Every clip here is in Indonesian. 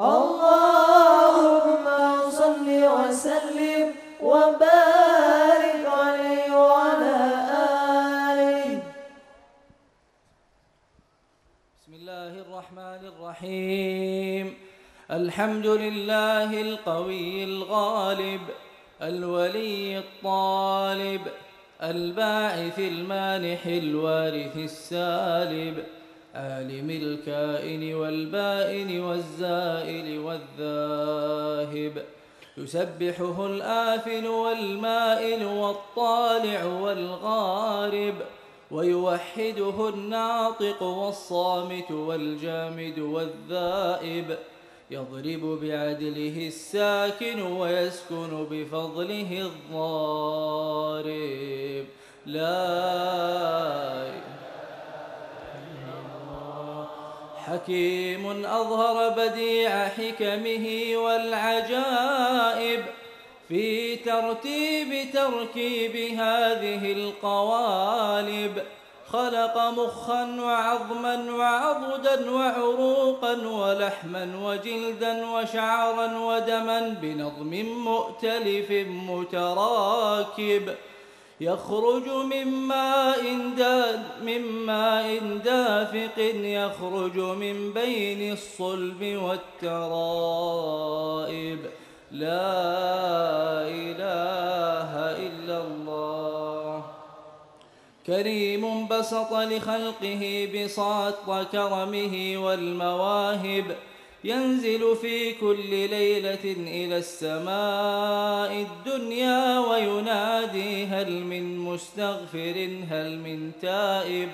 اللهم صل وسلم وبارك عليه وعلى آله. بسم الله الرحمن الرحيم. الحمد لله القوي الغالب الولي الطالب الباعث المانح الوارث السالب عالم الكائن والبائن والزائل والذاهب يسبحه الآفل والمائل والطالع والغارب ويوحده الناطق والصامت والجامد والذائب يضرب بعدله الساكن ويسكن بفضله الضارب. لا حكيم أظهر بديع حكمه والعجائب في تركيب هذه القوالب. خلق مخا وعظما وعضدا وعروقا ولحما وجلدا وشعرا ودما بنظم مؤتلف متراكب يخرج من ماء دافق يخرج من بين الصلب والترائب. لا إله إلا الله. كريم بسط لخلقه بساط كرمه والمواهب ينزل في كل ليلة إلى السماء الدنيا وينادي هل من مستغفر هل من تائب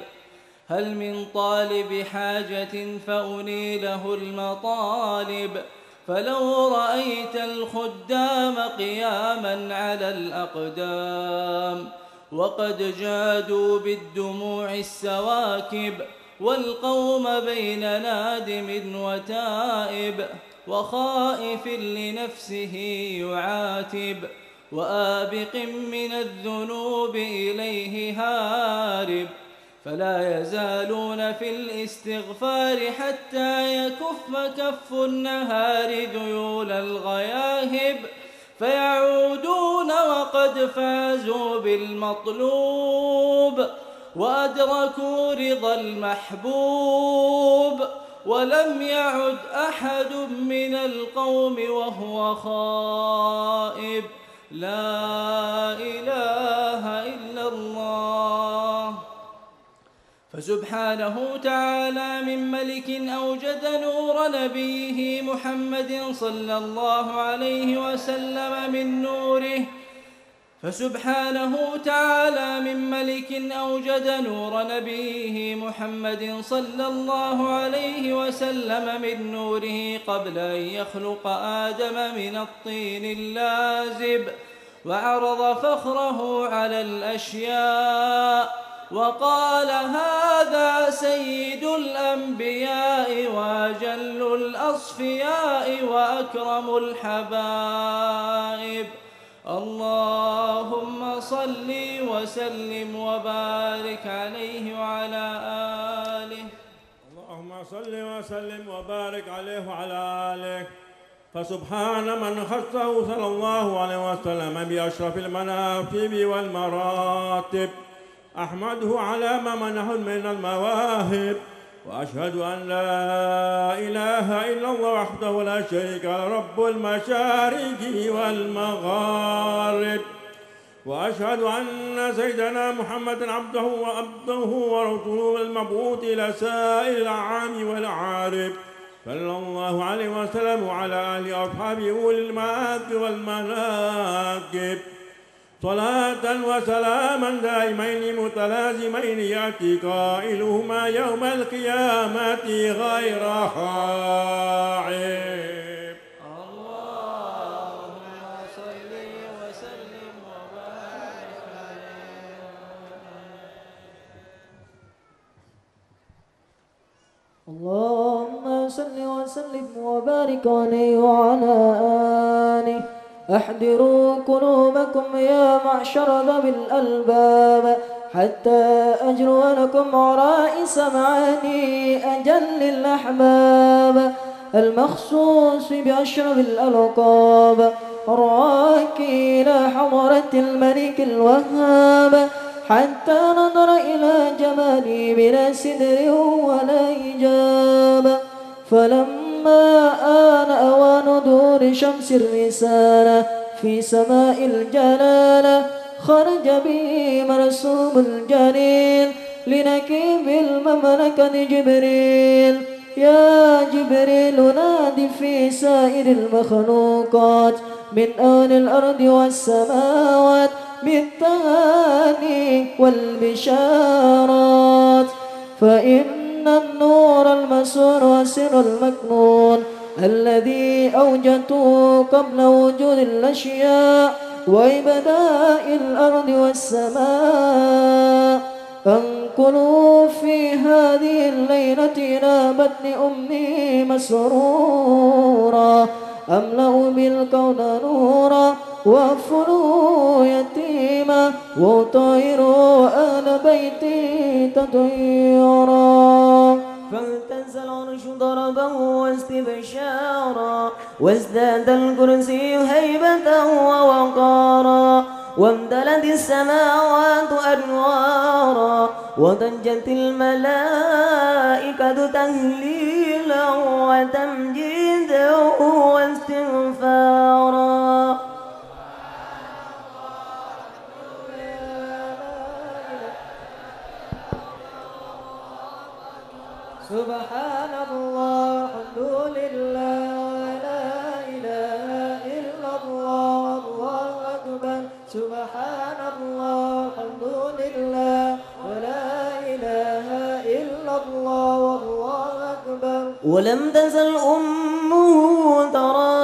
هل من طالب حاجة فأنيله المطالب. فلو رأيت الخدام قياما على الأقدام وقد جادوا بالدموع السواكب والقوم بين نادم وتائب وخائف لنفسه يعاتب وآبق من الذنوب إليه هارب. فلا يزالون في الاستغفار حتى يكف كف النهار ذيول الغياهب فيعودون وقد فازوا بالمطلوب وأدركوا رضا المحبوب ولم يعد أحد من القوم وهو خائب. لا إله إلا الله. فسبحانه تعالى من ملك أوجد نور نبيه محمد صلى الله عليه وسلم من نوره. فسبحانه تعالى من ملك أوجد نور نبيه محمد صلى الله عليه وسلم من نوره قبل أن يخلق آدم من الطين اللازب وعرض فخره على الأشياء وقال هذا سيد الأنبياء وأجل الأصفياء وأكرم الحبائب. اللهم صل وسلم وبارك عليه وعلى آله. اللهم صل وسلم وبارك عليه وعلى آله. فسبحان من خصه صلى الله عليه وسلم بأشرف المناقب والمراتب. أحمده على ما منحه من المواهب وأشهد أن لا إله إلا الله وحده لا شريك له رب المشارق والمغارب. وأشهد أن سيدنا محمدا عبده ورسوله المبعوث إلى سائر الأعام والأعارب صلى الله عليه وسلم وعلى آله وأصحابه أولي المآب والمناقب. صلاة وسلاما دائمين متلازمين يأتي قائلهما يوم القيامة غير خائب. اللهم صل وسلم وبارك عليه. اللهم صل وسلم وبارك عليه وعلى آله. احضروا قلوبكم يا معشر ذوي الألباب حتى أجلو لكم عرائس معاني أجل الأحباب. المخصوص بأشرف الألقاب الراكي إلى حضرة الملك الوهاب حتى نظر إلى جمالي بلا سدر ولا إجابة. فلما آن أوان دور شمس الرسالة في سماء الجلالة خرج به مرسوم الجليل لنكيب المملكة جبريل. يا جبريل نادي في سائر المخلوقات من أهل الأرض والسماوات بالتهاني والبشارات، فإن النور المسور والسر المكنون الذي أوجدته قبل وجود الأشياء وإبداء الأرض والسماء أنقلوا في هذه الليلة إلى بطن أمي مسرورا أملأ بالكون نورا وأغفروا يتيما وطهروا أهل بيتي تطهيرا. فاهتز العرش ضربا واستبشارا وازداد الكرسي هيبة ووقارا وامتلت السماوات أنوارا وضجت الملائكة تهليلا وتمجيدا واستغفارا. سبحان الله الحمد لله لا إله إلا الله الله أكبر. سبحان الله الحمد لله ولا إله إلا الله والله أكبر. ولم تزل أمه ترى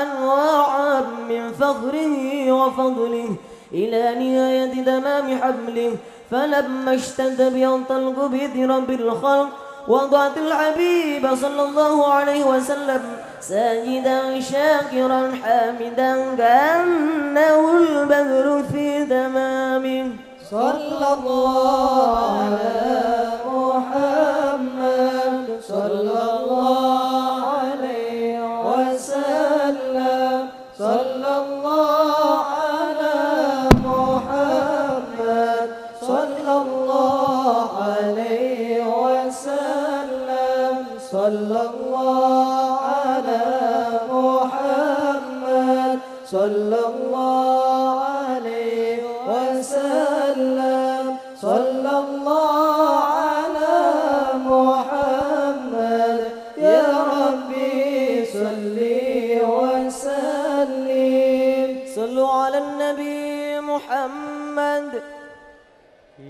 أنواعا من فخره وفضله إلى نهاية تمام حمله. فلما اشتد به الطلق بإذن رب الخلق وضعت الحبيب صلى الله عليه وسلم ساجدا شاكرا حامدا كأنه البدر في تمامه. صلى الله على محمد صلى الله عليه وسلم. صلى الله على محمد صلى الله عليه وسلم. صلى الله على محمد صلى الله عليه وسلم. صلى الله على محمد يا ربي صلي وسلم. صلوا على النبي محمد.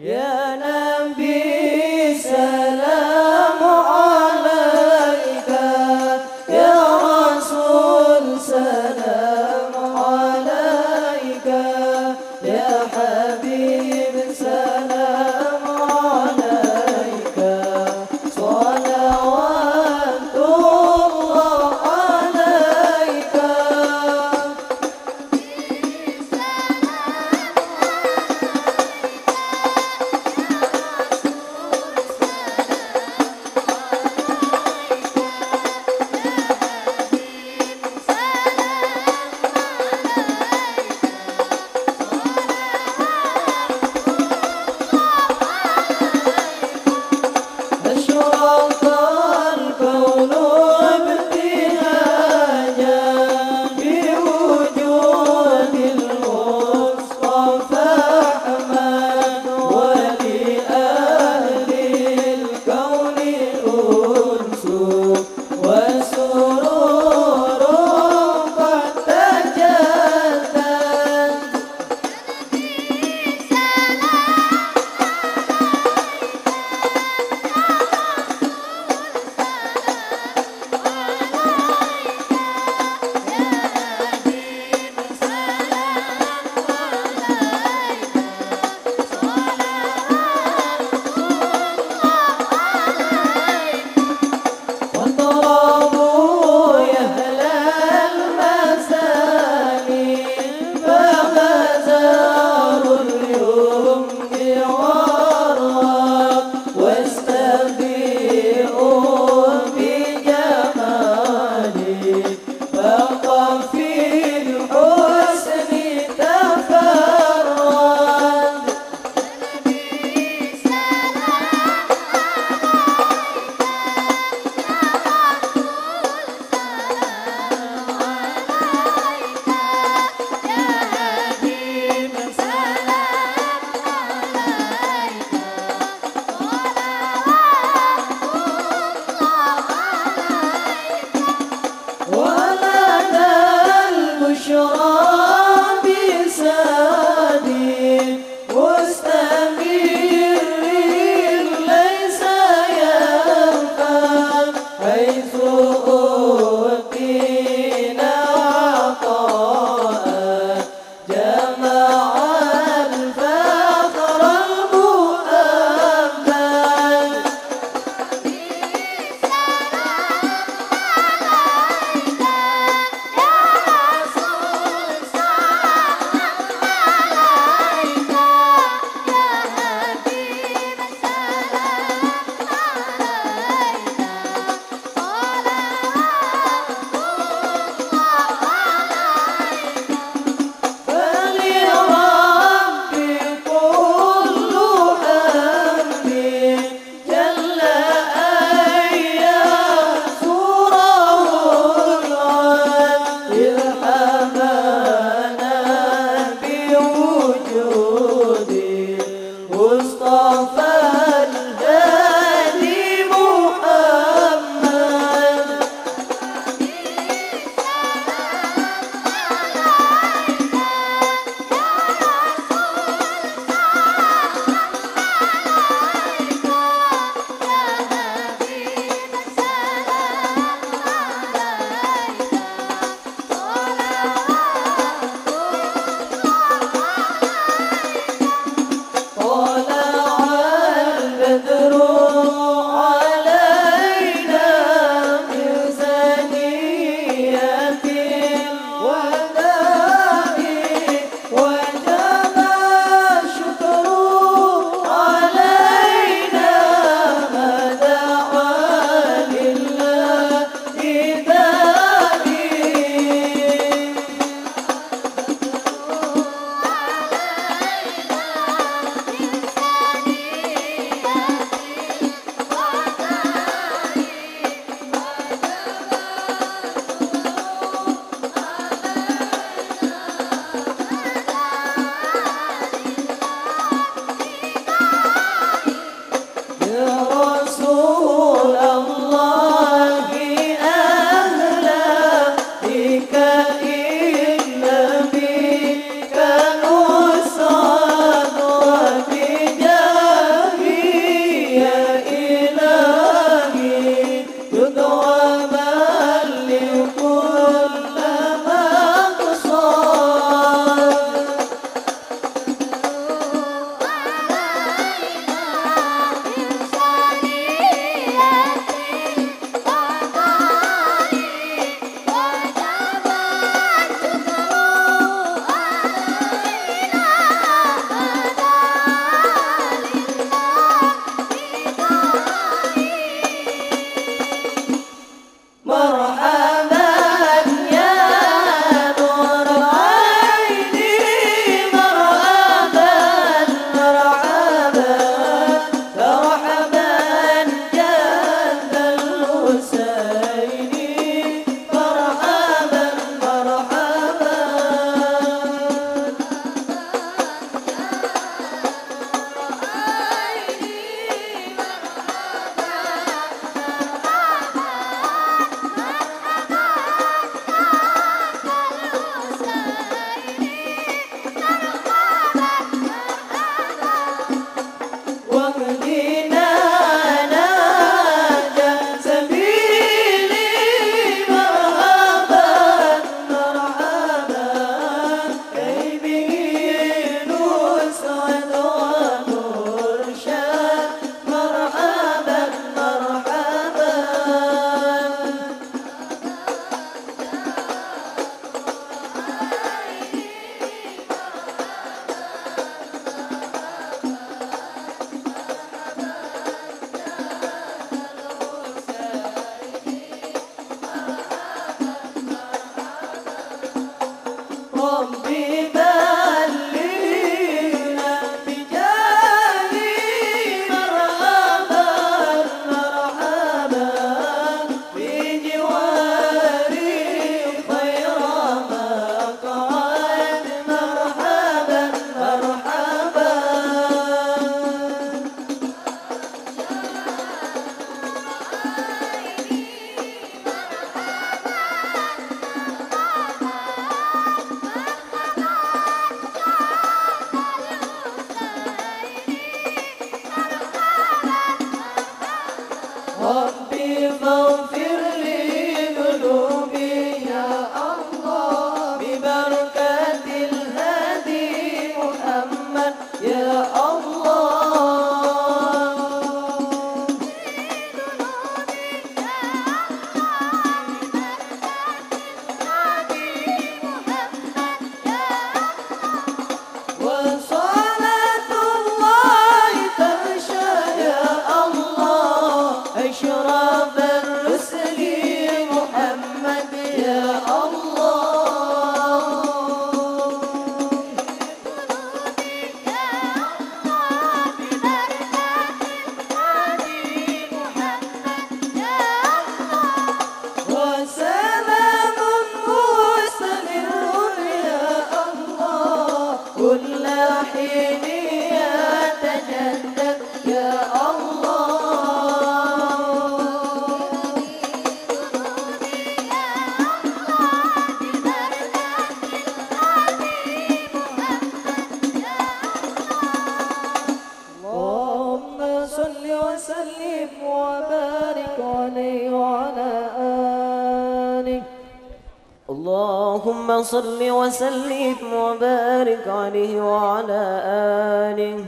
يا نبي سلام عليك يا رسول سلام عليك يا حبيب سلام عليك صلوات الله عليك. أشرق الكون ابتهاجا بوجود المصطفى أحمد ولأهل الكون أنس وسرور قد تجدد. ربي بلغنا بجاهي مرحبا مرحبا في جواري خير مقعد مرحبا مرحبا ربي فاغفر لي ذنوبي يا الله ببركة الهادي محمد يا الله وصلاة الله تغشى يا الله أشرف الرسل محمد يا الله وسلام مستمر يا الله كل حين يتجدد يا الله اللهم صل وسلم وبارك عليه وعلى آله اللهم صل وسلم وبارك عليه وعلى آله.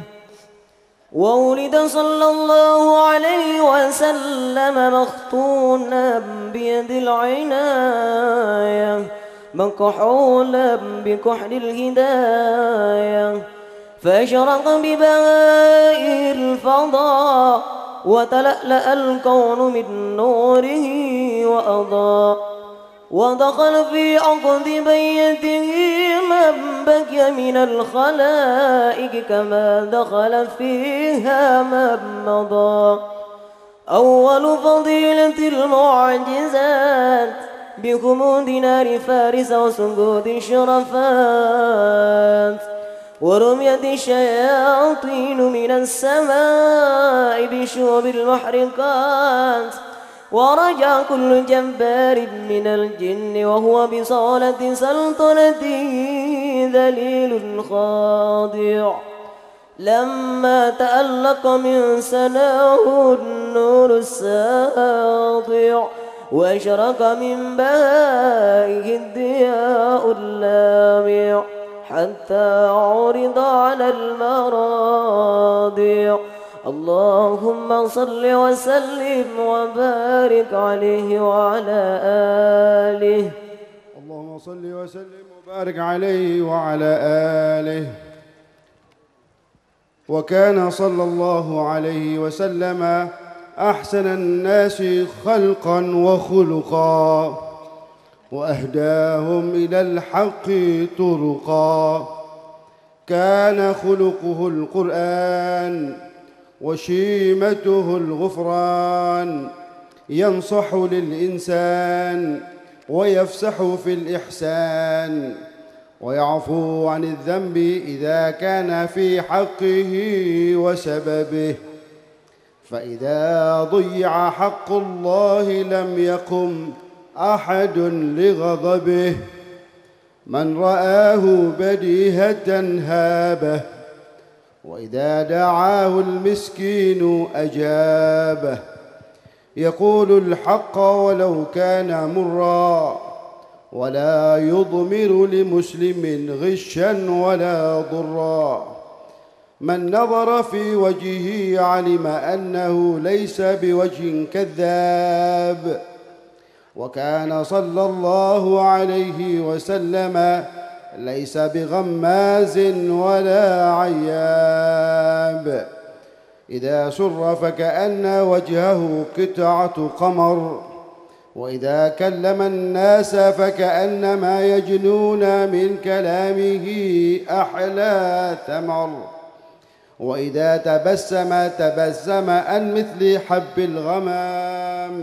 وولد صلى الله عليه وسلم مختونا بيد العناية مكحولا بكحل الهداية فأشرق ببهاء الفضاء وتلألأ الكون من نوره وأضاء ودخل في عقد بيته من بكى من الخلائق كما دخل فيها من مضى. أول فضيلة المعجزات بخمود نار فارس وسجود الشرفات ورمية الشياطين من السماء بشوب المحرقات ورجع كل جبار من الجن وهو بصالة سلطنته ذليل خاضع لما تألق من سناه النور الساطع وأشرق من بهائه الضياء اللامع حتى عرض على المراضع. اللهم صل وسلم وبارك عليه وعلى آله. اللهم صل وسلم وبارك عليه وعلى آله. وكان صلى الله عليه وسلم أحسن الناس خلقا وخلقا وأهداهم إلى الحق طرقا. كان خلقه القرآن وشيمته الغفران ينصح للإنسان ويفسح في الإحسان ويعفو عن الذنب إذا كان في حقه وسببه. فإذا ضيع حق الله لم يقم أحد لغضبه. من رآه بديهة هابه وإذا دعاه المسكين أجابه. يقول الحق ولو كان مرا ولا يضمر لمسلم غشا ولا ضرا. من نظر في وجهه علم أنه ليس بوجه كذاب. وكان صلى الله عليه وسلم ليس بغماز ولا عياب. إذا سر فكأن وجهه قطعة قمر وإذا كلم الناس فكأنما يجنون من كلامه أحلى ثمر وإذا تبسم عن مثل حب الغمام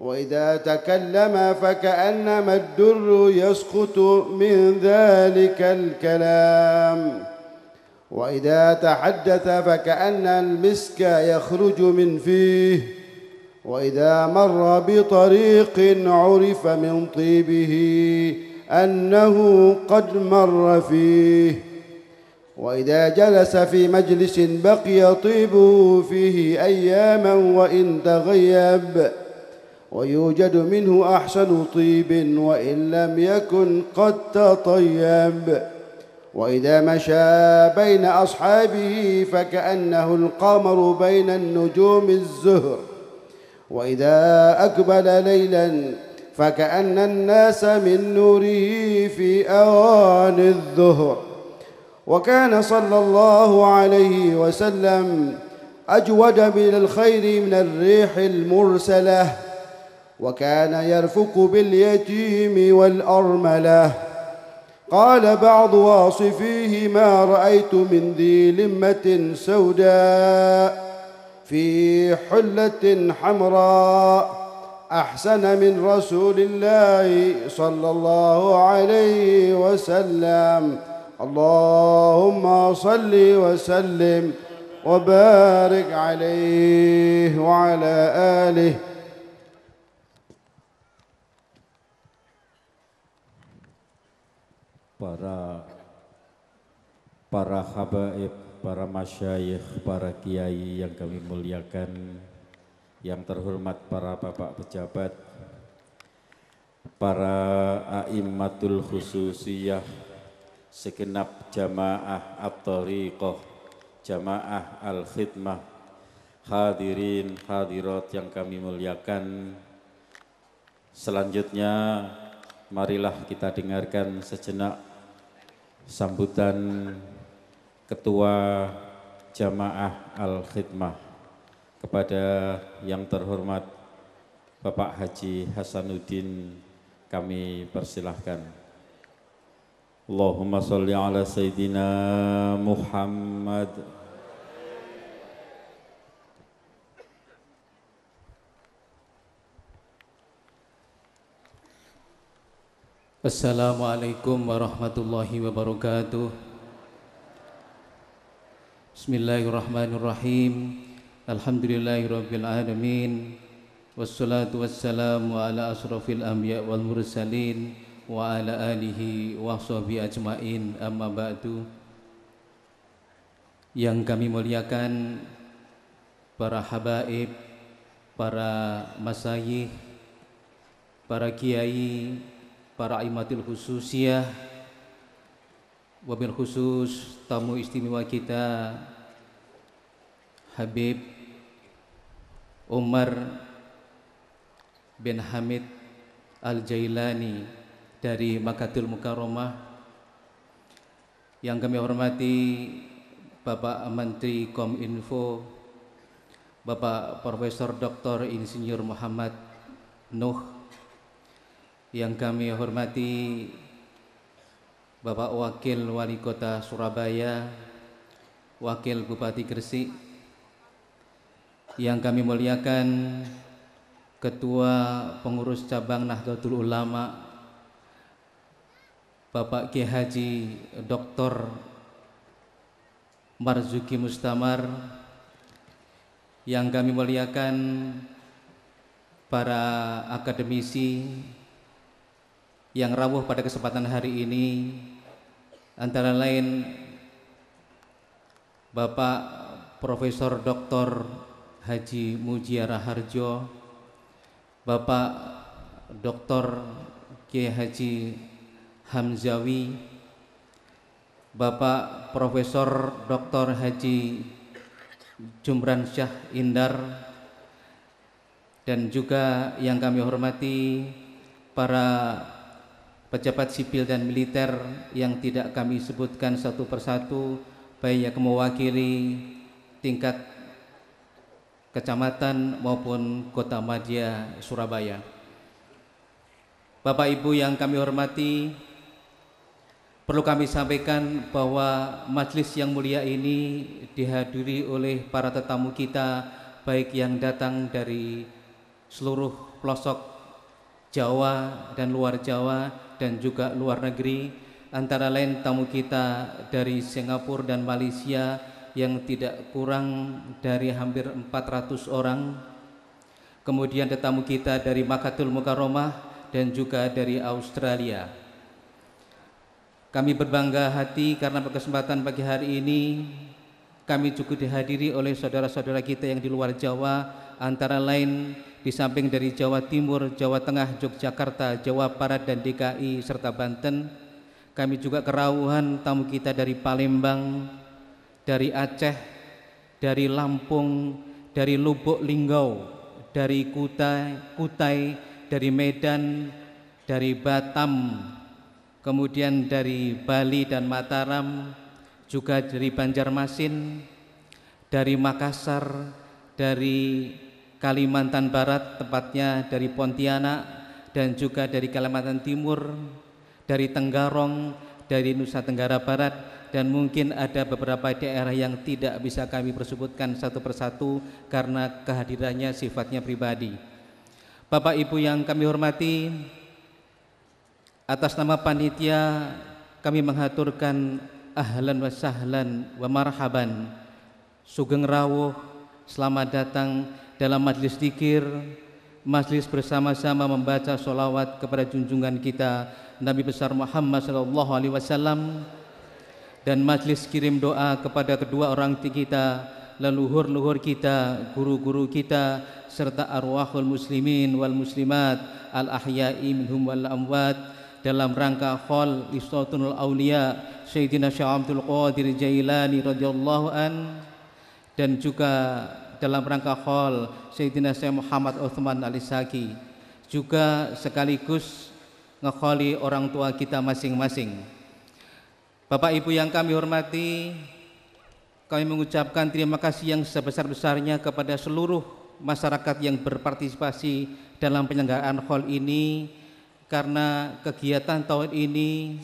وإذا تكلم فكأنما الدر يسقط من ذلك الكلام وإذا تحدث فكأن المسك يخرج من فيه وإذا مر بطريق عرف من طيبه أنه قد مر فيه وإذا جلس في مجلس بقي طيبه فيه أياما وإن تغيب ويوجد منه أحسن طيب وإن لم يكن قد تطيب وإذا مشى بين أصحابه فكأنه القمر بين النجوم الزهر وإذا أقبل ليلا فكأن الناس من نوره في أوان الظهر وكان صلى الله عليه وسلم أجود من الخير من الريح المرسلة وكان يرفق باليتيم والأرملة قال بعض واصفيه ما رأيت من ذي لمة سوداء في حلة حمراء أحسن من رسول الله صلى الله عليه وسلم اللهم صل وسلم وبارك عليه وعلى آله. Para habaib, para masyayikh, para kiai yang kami muliakan, yang terhormat para bapak pejabat, para a'immatul khususiyah, segenap jamaah at-tariqah, jamaah al-khidmah, hadirin hadirat yang kami muliakan. Selanjutnya marilah kita dengarkan sejenak sambutan Ketua Jamaah Al-Khidmah kepada yang terhormat Bapak Haji Hasanuddin, kami persilahkan. Allahumma sholli ala Sayyidina Muhammad. Assalamualaikum warahmatullahi wabarakatuh. Bismillahirrahmanirrahim. Alhamdulillahirabbil alamin. Wassalatu wassalamu ala asrofil anbiya wal mursalin wa ala alihi wa sahbihi ajmain, amma ba'du. Yang kami muliakan para habaib, para masyayikh, para kiai, para imatul khususiyah, wabil khusus tamu istimewa kita Habib Umar bin Hamid Al-Jailani dari Makkatul Mukarramah, yang kami hormati Bapak Menteri Kominfo, Bapak Profesor Dr. Insinyur Muhammad Nuh, yang kami hormati Bapak Wakil Wali Kota Surabaya, Wakil Bupati Gresik, yang kami muliakan Ketua Pengurus Cabang Nahdlatul Ulama Bapak Kiai Haji Dr. Marzuki Mustamar, yang kami muliakan para akademisi yang rawuh pada kesempatan hari ini, antara lain Bapak Profesor Dr. Haji Mujiara Harjo, Bapak Dr. Kiai Haji Hamzawi, Bapak Profesor Dr. Haji Jumran Syah Indar, dan juga yang kami hormati para pejabat sipil dan militer yang tidak kami sebutkan satu persatu, baik yang mewakili tingkat kecamatan maupun Kota Madya Surabaya. Bapak Ibu yang kami hormati, perlu kami sampaikan bahwa majelis yang mulia ini dihadiri oleh para tetamu kita, baik yang datang dari seluruh pelosok Jawa dan luar Jawa dan juga luar negeri, antara lain tamu kita dari Singapura dan Malaysia yang tidak kurang dari hampir 400 orang. Kemudian tetamu kita dari Makkatul Mukarramah dan juga dari Australia. Kami berbangga hati karena berkesempatan pagi hari ini kami juga dihadiri oleh saudara-saudara kita yang di luar Jawa, antara lain di samping dari Jawa Timur, Jawa Tengah, Yogyakarta, Jawa Barat dan DKI serta Banten. Kami juga kerawuhan tamu kita dari Palembang, dari Aceh, dari Lampung, dari Lubuk Linggau, dari Kutai, dari Medan, dari Batam, kemudian dari Bali dan Mataram, juga dari Banjarmasin, dari Makassar, dari Kalimantan Barat, tepatnya dari Pontianak, dan juga dari Kalimantan Timur, dari Tenggarong, dari Nusa Tenggara Barat, dan mungkin ada beberapa daerah yang tidak bisa kami persebutkan satu persatu karena kehadirannya sifatnya pribadi. Bapak Ibu yang kami hormati, atas nama panitia kami menghaturkan ahlan wa sahlan wa marhaban, sugeng rawuh, selamat datang dalam majlis zikir, majlis bersama-sama membaca sholawat kepada junjungan kita Nabi besar Muhammad SAW, dan majlis kirim doa kepada kedua orang kita, leluhur-leluhur kita, guru-guru kita, serta arwahul muslimin wal muslimat al ahya'i minhum wal amwat, dalam rangka khol Istatunul Aulia Sayyidina Syekh Abdul Qadir Jailani radhiyallahu an, dan juga dalam rangka khol Sayyidina Syekh Muhammad Utsman Al-Isaki, juga sekaligus ngekholi orang tua kita masing-masing. Bapak Ibu yang kami hormati, kami mengucapkan terima kasih yang sebesar-besarnya kepada seluruh masyarakat yang berpartisipasi dalam penyelenggaraan khol ini, karena kegiatan tahun ini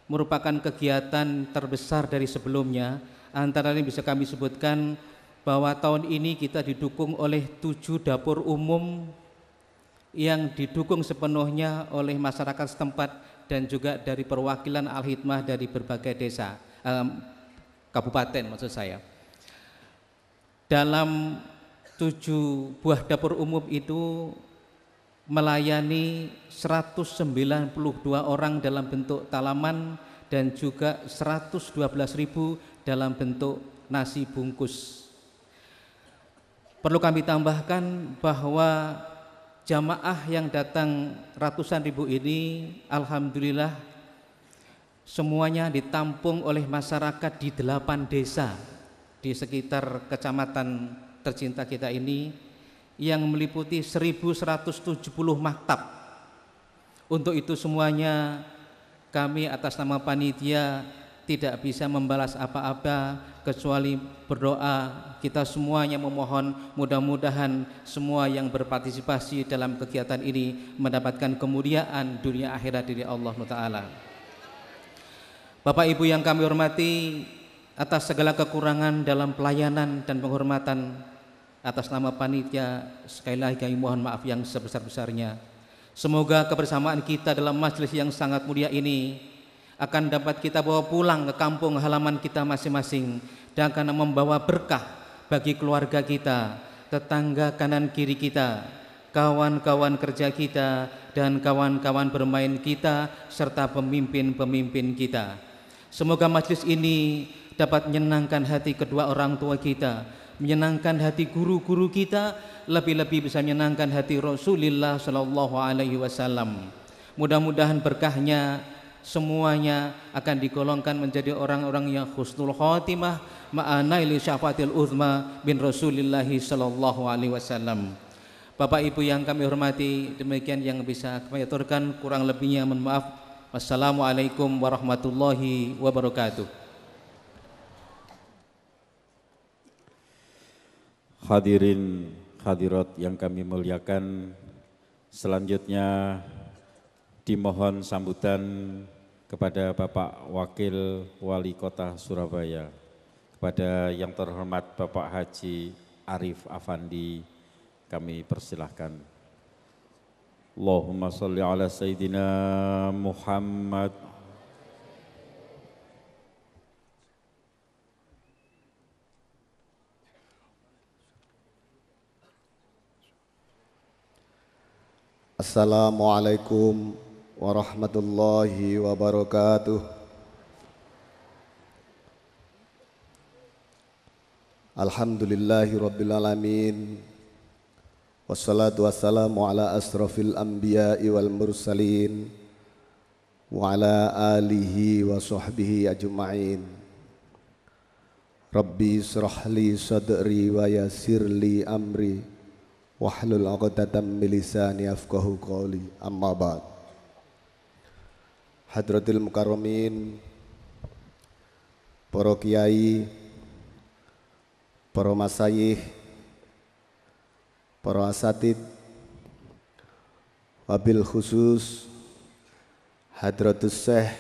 merupakan kegiatan terbesar dari sebelumnya. Antara lain bisa kami sebutkan bahwa tahun ini kita didukung oleh 7 dapur umum yang didukung sepenuhnya oleh masyarakat setempat dan juga dari perwakilan Al-Hidmah dari berbagai desa, kabupaten maksud saya. Dalam 7 buah dapur umum itu melayani 192 orang dalam bentuk talaman dan juga 112.000 dalam bentuk nasi bungkus. Perlu kami tambahkan bahwa jamaah yang datang ratusan ribu ini alhamdulillah semuanya ditampung oleh masyarakat di 8 desa di sekitar kecamatan tercinta kita ini, yang meliputi 1170 maktab. Untuk itu semuanya kami atas nama panitia tidak bisa membalas apa-apa kecuali berdoa. Kita semuanya memohon mudah-mudahan semua yang berpartisipasi dalam kegiatan ini mendapatkan kemuliaan dunia akhirat dari Allah Ta'ala. Bapak Ibu yang kami hormati, atas segala kekurangan dalam pelayanan dan penghormatan, atas nama panitia sekali lagi kami mohon maaf yang sebesar-besarnya. Semoga kebersamaan kita dalam majelis yang sangat mulia ini akan dapat kita bawa pulang ke kampung halaman kita masing-masing dan akan membawa berkah bagi keluarga kita, tetangga kanan kiri kita, kawan-kawan kerja kita, dan kawan-kawan bermain kita, serta pemimpin-pemimpin kita. Semoga majelis ini dapat menyenangkan hati kedua orang tua kita, menyenangkan hati guru-guru kita, lebih-lebih bisa menyenangkan hati Rasulullah Sallallahu Alaihi Wasallam. Mudah-mudahan berkahnya semuanya akan digolongkan menjadi orang-orang yang husnul khotimah ma'anaili syafaatil uzma bin Rasulillah Sallallahu Alaihi Wasallam. Bapak Ibu yang kami hormati, demikian yang bisa kami aturkan, kurang lebihnya mohon maaf. Wassalamualaikum warahmatullahi wabarakatuh. Hadirin hadirat yang kami muliakan, selanjutnya dimohon sambutan kepada Bapak Wakil Wali Kota Surabaya, kepada yang terhormat Bapak Haji Arif Afandi, kami persilahkan. Allahumma salli ala Sayyidina Muhammad. Assalamualaikum warahmatullahi wabarakatuh. Alhamdulillahi rabbil alamin. Wassalatu wassalamu ala asrafil anbiya'i wal mursalin wa ala alihi wa sahbihi ajma'in. Rabbi israh li sadri wa yassir li amri wahlul 'uqdatam min lisani yafqahu qawli. Amma ba'd. Hadratil mukarramin, para kiai, para masayikh, para asatid, wabil khusus Hadratus Syekh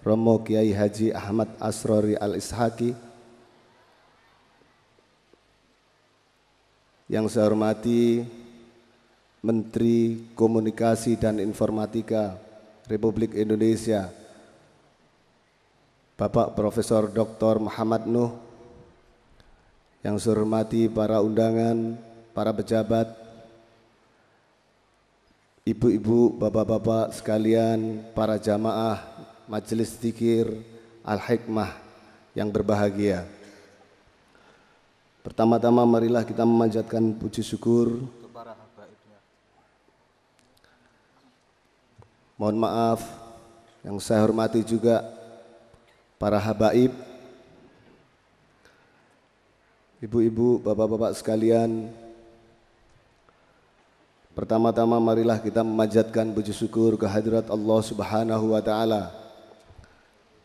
Romo Kiai Haji Ahmad Asrori Al-Ishaqi, yang saya hormati Menteri Komunikasi dan Informatika Republik Indonesia Bapak Profesor Dr. Muhammad Nuh, yang saya hormati para undangan, para pejabat, ibu-ibu, bapak-bapak sekalian, para jamaah Majelis Dzikir Al-Hikmah yang berbahagia. Pertama-tama marilah kita memanjatkan puji syukur. Mohon maaf yang saya hormati juga para habaib, ibu-ibu, bapak-bapak sekalian. Pertama-tama marilah kita memanjatkan puji syukur kehadirat Allah Subhanahu wa taala.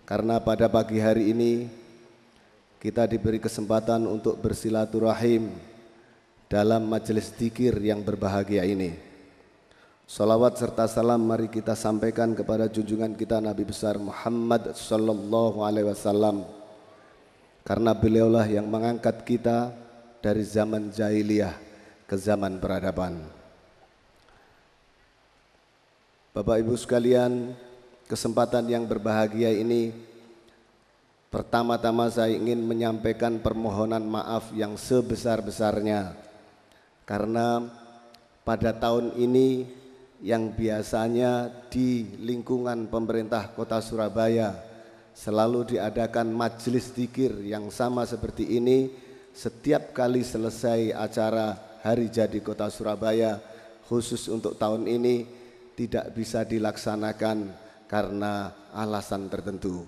Karena pada pagi hari ini kita diberi kesempatan untuk bersilaturahim dalam majelis dzikir yang berbahagia ini. Salawat serta salam mari kita sampaikan kepada junjungan kita Nabi besar Muhammad sallallahu alaihi wasallam. Karena beliaulah yang mengangkat kita dari zaman jahiliyah ke zaman peradaban. Bapak Ibu sekalian, kesempatan yang berbahagia ini, pertama-tama saya ingin menyampaikan permohonan maaf yang sebesar-besarnya. Karena pada tahun ini yang biasanya di lingkungan pemerintah Kota Surabaya selalu diadakan majelis dzikir yang sama seperti ini setiap kali selesai acara Hari Jadi Kota Surabaya, khusus untuk tahun ini tidak bisa dilaksanakan karena alasan tertentu.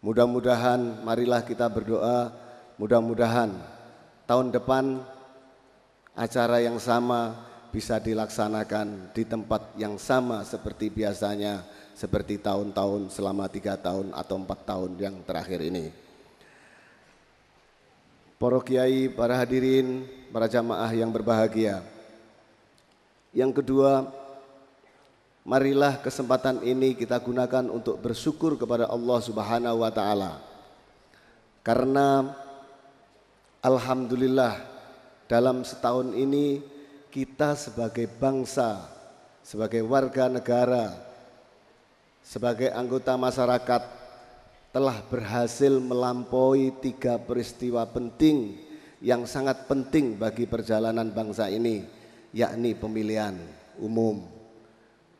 Mudah-mudahan marilah kita berdoa, mudah-mudahan tahun depan acara yang sama bisa dilaksanakan di tempat yang sama seperti biasanya, seperti tahun-tahun selama 3 tahun atau 4 tahun yang terakhir ini. Para kiai, para hadirin, para jamaah yang berbahagia. Yang kedua, marilah kesempatan ini kita gunakan untuk bersyukur kepada Allah Subhanahu wa taala. Karena alhamdulillah dalam setahun ini kita sebagai bangsa, sebagai warga negara, sebagai anggota masyarakat telah berhasil melampaui 3 peristiwa penting yang sangat penting bagi perjalanan bangsa ini, yakni pemilihan umum.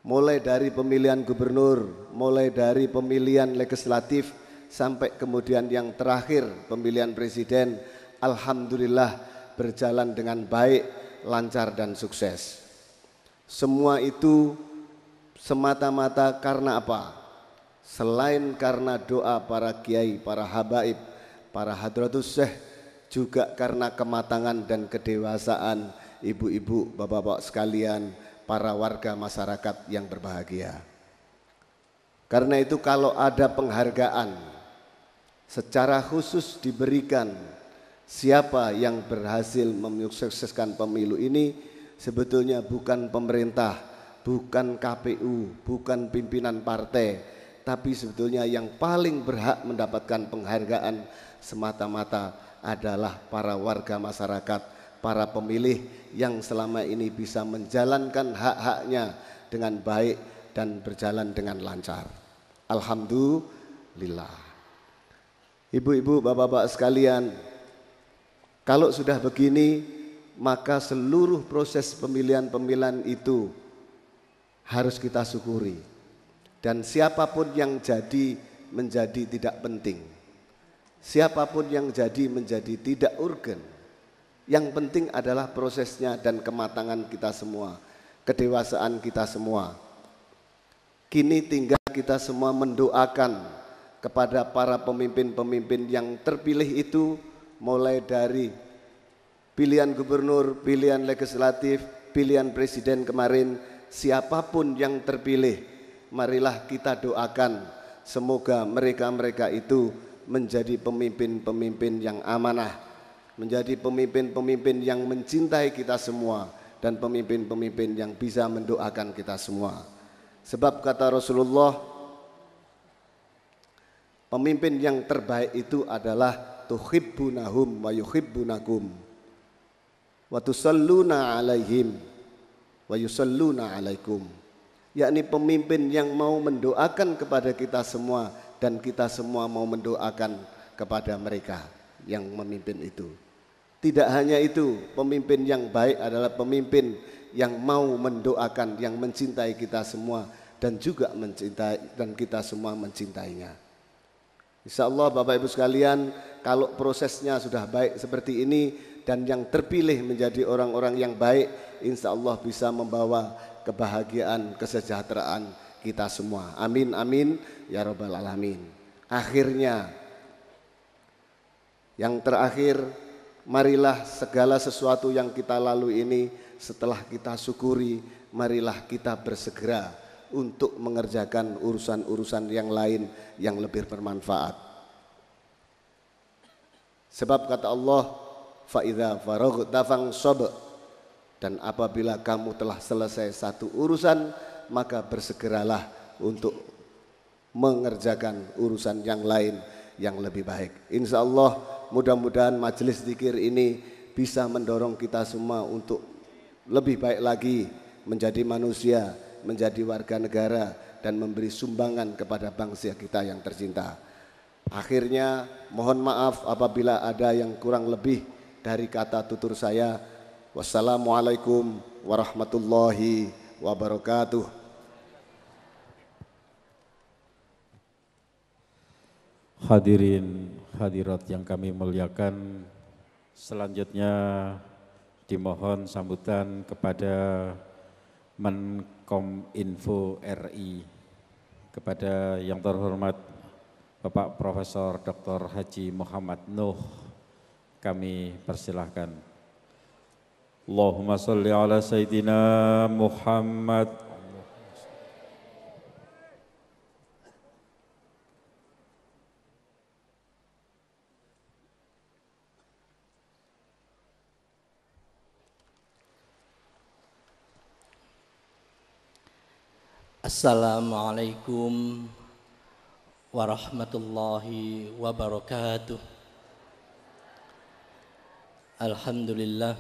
Mulai dari pemilihan gubernur, mulai dari pemilihan legislatif, sampai kemudian yang terakhir pemilihan presiden, alhamdulillah berjalan dengan baik, lancar dan sukses. Semua itu semata-mata karena apa? Selain karena doa para kiai, para habaib, para hadratus syekh, juga karena kematangan dan kedewasaan ibu-ibu, bapak-bapak sekalian, para warga masyarakat yang berbahagia. Karena itu kalau ada penghargaan secara khusus diberikan Siapa yang berhasil menyukseskan pemilu ini sebetulnya bukan pemerintah, bukan KPU, bukan pimpinan partai, tapi sebetulnya yang paling berhak mendapatkan penghargaan semata-mata adalah para warga masyarakat, para pemilih yang selama ini bisa menjalankan hak-haknya dengan baik dan berjalan dengan lancar. Alhamdulillah. Ibu-ibu, bapak-bapak sekalian, kalau sudah begini, maka seluruh proses pemilihan-pemilihan itu harus kita syukuri. Dan siapapun yang jadi menjadi tidak penting. Siapapun yang jadi menjadi tidak urgen. Yang penting adalah prosesnya dan kematangan kita semua, kedewasaan kita semua. Kini tinggal kita semua mendoakan kepada para pemimpin-pemimpin yang terpilih itu, mulai dari pilihan gubernur, pilihan legislatif, pilihan presiden kemarin, siapapun yang terpilih, marilah kita doakan semoga mereka-mereka itu menjadi pemimpin-pemimpin yang amanah, menjadi pemimpin-pemimpin yang mencintai kita semua, dan pemimpin-pemimpin yang bisa mendoakan kita semua. Sebab kata Rasulullah, pemimpin yang terbaik itu adalah tuhibbunahum wa yuhibbunakum wa tusalluna alaihim wa yusalluna alaikum, yakni pemimpin yang mau mendoakan kepada kita semua dan kita semua mau mendoakan kepada mereka yang memimpin itu. Tidak hanya itu, pemimpin yang baik adalah pemimpin yang mau mendoakan, yang mencintai kita semua dan juga mencintai, dan kita semua mencintainya. Insya Allah Bapak Ibu sekalian, kalau prosesnya sudah baik seperti ini dan yang terpilih menjadi orang-orang yang baik, insya Allah bisa membawa kebahagiaan, kesejahteraan kita semua. Amin, amin, ya Rabbal Alamin. Akhirnya, yang terakhir, marilah segala sesuatu yang kita lalui ini setelah kita syukuri, marilah kita bersegera untuk mengerjakan urusan-urusan yang lain yang lebih bermanfaat. Sebab kata Allah, fa'idha faraghta fansab, dan apabila kamu telah selesai satu urusan, maka bersegeralah untuk mengerjakan urusan yang lain yang lebih baik. Insya Allah mudah-mudahan majelis zikir ini bisa mendorong kita semua untuk lebih baik lagi menjadi manusia, menjadi warga negara, dan memberi sumbangan kepada bangsa kita yang tercinta. Akhirnya mohon maaf apabila ada yang kurang lebih dari kata tutur saya. Wassalamualaikum warahmatullahi wabarakatuh. Hadirin hadirat yang kami muliakan, selanjutnya dimohon sambutan kepada Menkominfo RI, kepada yang terhormat Bapak Profesor Dr. Haji Muhammad Nuh, kami persilahkan. Allahumma sholli ala Sayyidina Muhammad. Assalamualaikum warahmatullahi wabarakatuh. Alhamdulillah,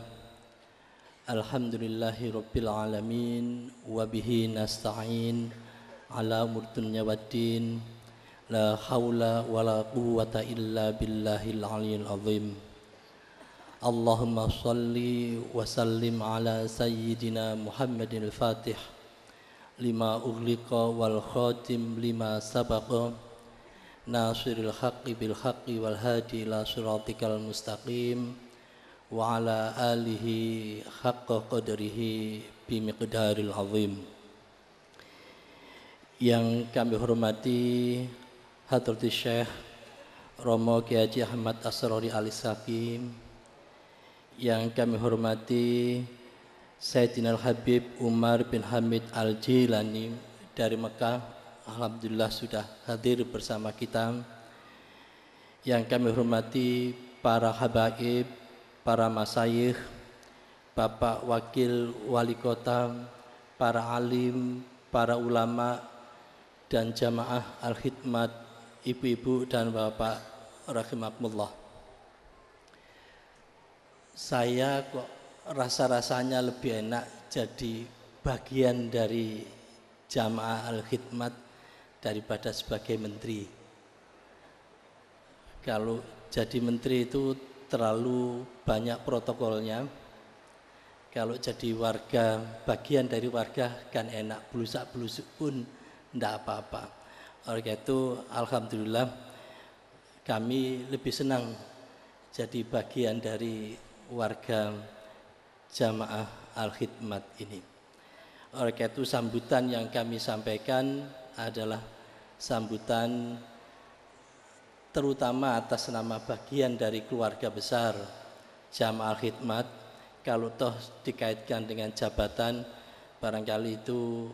alhamdulillahi rabbil alamin, wa bihi nasta'in ala umuri dunya waddin, la haula wa la quwwata illa billahil aliyyil azim. Allahumma shalli wa sallim ala sayyidina Muhammadil Fatih lima ughliqa wal khatim lima sabaqa, nasiril haqqi bil haqqi wal hadi ila siratikal mustaqim, wa ala alihi haqqa qadrihi bi miqdaril azim. Yang kami hormati Hadratus Syekh Romo Kiai Haji Ahmad Asrori Al-Sakim, yang kami hormati Sayyidina Al-Habib Umar bin Hamid Al-Jilani dari Mekah, alhamdulillah sudah hadir bersama kita. Yang kami hormati para habaib, para masyayikh, Bapak Wakil Wali Kota, para alim, para ulama, dan jamaah al-khidmat, ibu-ibu dan bapak rahimakumullah. Saya kok rasa-rasanya lebih enak jadi bagian dari jamaah al-khidmat daripada sebagai menteri. Kalau jadi menteri itu terlalu banyak protokolnya. Kalau jadi warga, bagian dari warga kan enak, belusak-belusuk pun tidak apa-apa. Oleh karena itu, alhamdulillah kami lebih senang jadi bagian dari warga jamaah al-khidmat ini. Oleh karena itu, sambutan yang kami sampaikan adalah sambutan terutama atas nama bagian dari keluarga besar jamaah al-khidmat. Kalau toh dikaitkan dengan jabatan, barangkali itu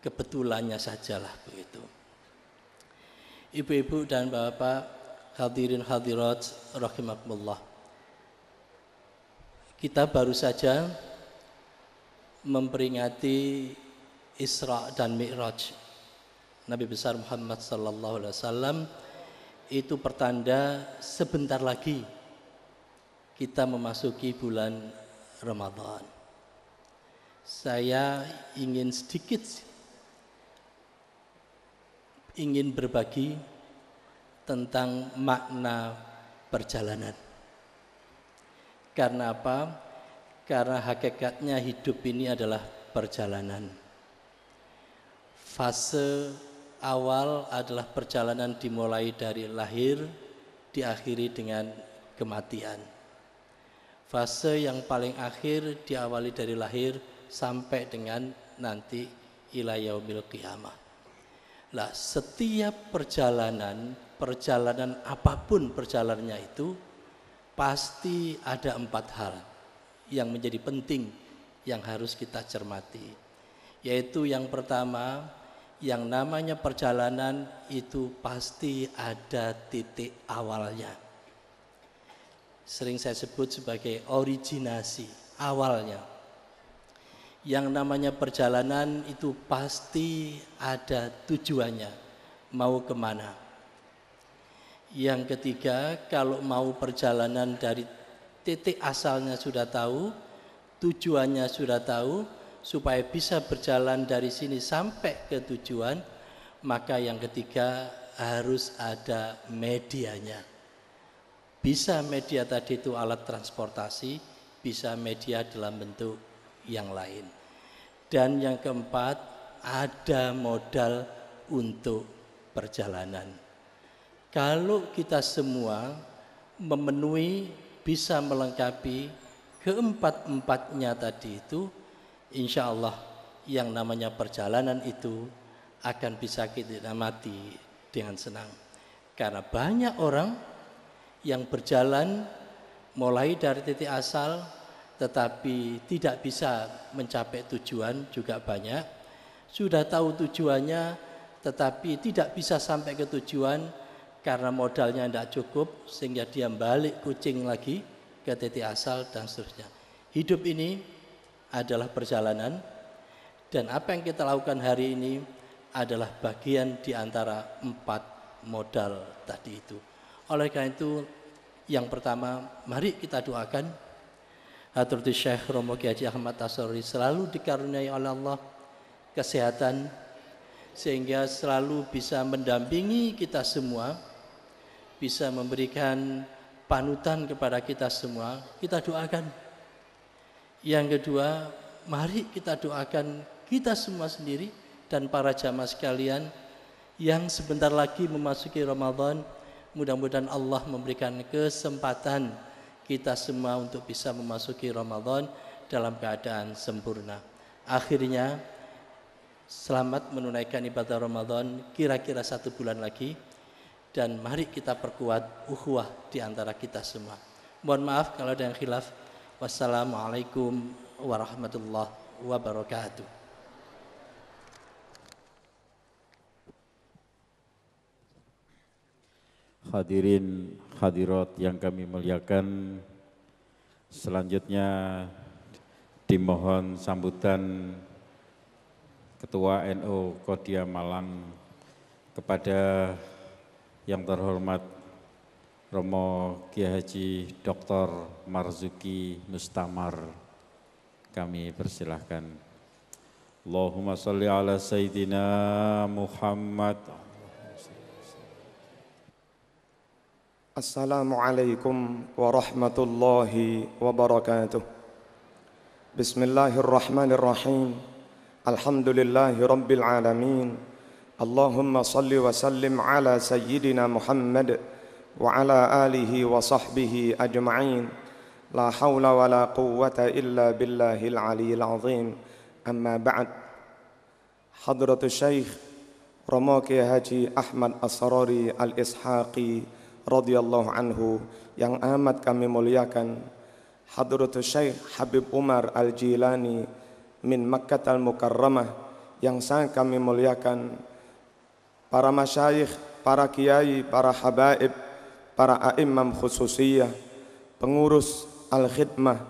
kebetulannya sajalah begitu. Ibu-ibu dan bapak, hadirin hadirat rahimakumullah. Kita baru saja memperingati Isra dan Mi'raj Nabi besar Muhammad sallallahu alaihi wasallam. Itu pertanda sebentar lagi kita memasuki bulan Ramadan. Saya ingin berbagi tentang makna perjalanan. Karena apa? Karena hakikatnya hidup ini adalah perjalanan. Fase awal adalah perjalanan dimulai dari lahir, diakhiri dengan kematian. Fase yang paling akhir diawali dari lahir sampai dengan nanti ila yaumil qiyamah. Lah, setiap perjalanan apapun perjalanannya itu pasti ada 4 hal yang menjadi penting yang harus kita cermati. Yaitu yang pertama, yang namanya perjalanan itu pasti ada titik awalnya. Sering saya sebut sebagai originasi, awalnya. Yang namanya perjalanan itu pasti ada tujuannya, mau kemana. Yang ketiga, kalau mau perjalanan dari titik asalnya sudah tahu, tujuannya sudah tahu, supaya bisa berjalan dari sini sampai ke tujuan, maka yang ketiga harus ada medianya. Bisa media tadi itu alat transportasi, bisa media dalam bentuk yang lain. Dan yang keempat, ada modal untuk perjalanan. Kalau kita semua memenuhi, bisa melengkapi keempat-empatnya tadi itu, insya Allah yang namanya perjalanan itu akan bisa kita nikmati dengan senang. Karena banyak orang yang berjalan mulai dari titik asal tetapi tidak bisa mencapai tujuan juga banyak. Sudah tahu tujuannya tetapi tidak bisa sampai ke tujuan karena modalnya tidak cukup sehingga dia balik kucing lagi ke titik asal dan seterusnya. Hidup ini adalah perjalanan dan apa yang kita lakukan hari ini adalah bagian di antara 4 modal tadi itu. Oleh karena itu, yang pertama, mari kita doakan Hadratus Syekh Romo Kiai Haji Ahmad As-Saruri selalu dikaruniai oleh Allah kesehatan sehingga selalu bisa mendampingi kita semua, bisa memberikan panutan kepada kita semua. Kita doakan. Yang kedua, mari kita doakan kita semua sendiri dan para jamaah sekalian yang sebentar lagi memasuki Ramadan. Mudah-mudahan Allah memberikan kesempatan kita semua untuk bisa memasuki Ramadan dalam keadaan sempurna. Akhirnya, selamat menunaikan ibadah Ramadan kira-kira 1 bulan lagi. Dan mari kita perkuat ukhuwah di antara kita semua. Mohon maaf kalau ada yang khilaf. Wassalamualaikum warahmatullahi wabarakatuh. Hadirin hadirat yang kami muliakan. Selanjutnya dimohon sambutan Ketua NU Kodia Malang kepada yang terhormat Romo Kiai Haji Dr. Marzuki Mustamar. Kami persilahkan. Allahumma sholli ala Sayyidina Muhammad. Assalamualaikum warahmatullahi wabarakatuh. Bismillahirrahmanirrahim. Alhamdulillahi rabbil alamin. Allahumma salli wa sallim ala Sayyidina Muhammad wa ala alihi wa sahbihi ajma'in. La hawla wa la quwwata illa billahil aliyyil azim. Amma ba'd. Hadratus Syekh Romo Kiai Haji Ahmad Asrori Al-Ishaqi radhiyallahu anhu yang amat kami muliakan, Hadratus Syekh Habib Umar Al-Jilani min Makkah Al-Mukarramah yang sangat kami muliakan, para masyayikh, para kiai, para habaib, para a'immam khususiyah, pengurus al-khidmah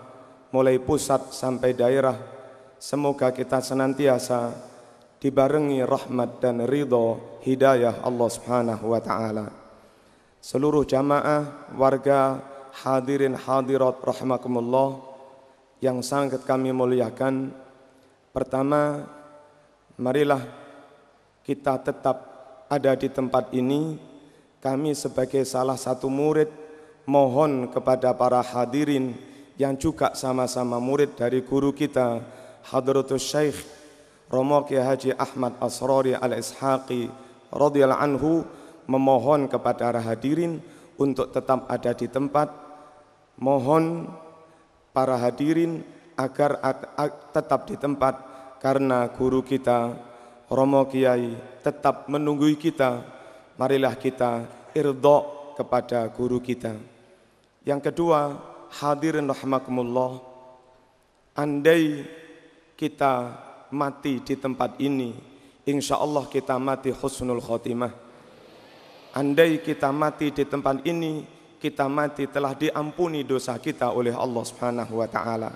mulai pusat sampai daerah, semoga kita senantiasa dibarengi rahmat dan ridho hidayah Allah Subhanahu wa taala. Seluruh jamaah, warga, hadirin hadirat rahimakumullah yang sangat kami muliakan. Pertama, marilah kita tetap ada di tempat ini. Kami sebagai salah satu murid mohon kepada para hadirin yang juga sama-sama murid dari guru kita Hadratus Syekh Romo Kiai Haji Ahmad Asrori Al-Ishaqi radhiyallahu anhu, memohon kepada para hadirin untuk tetap ada di tempat. Mohon para hadirin agar tetap di tempat karena guru kita Romo Kiai tetap menunggu kita. Marilah kita irda kepada guru kita. Yang kedua, hadirin rahimakumullah, andai kita mati di tempat ini, insya Allah kita mati husnul khotimah. Andai kita mati di tempat ini, kita mati telah diampuni dosa kita oleh Allah Subhanahu wa taala.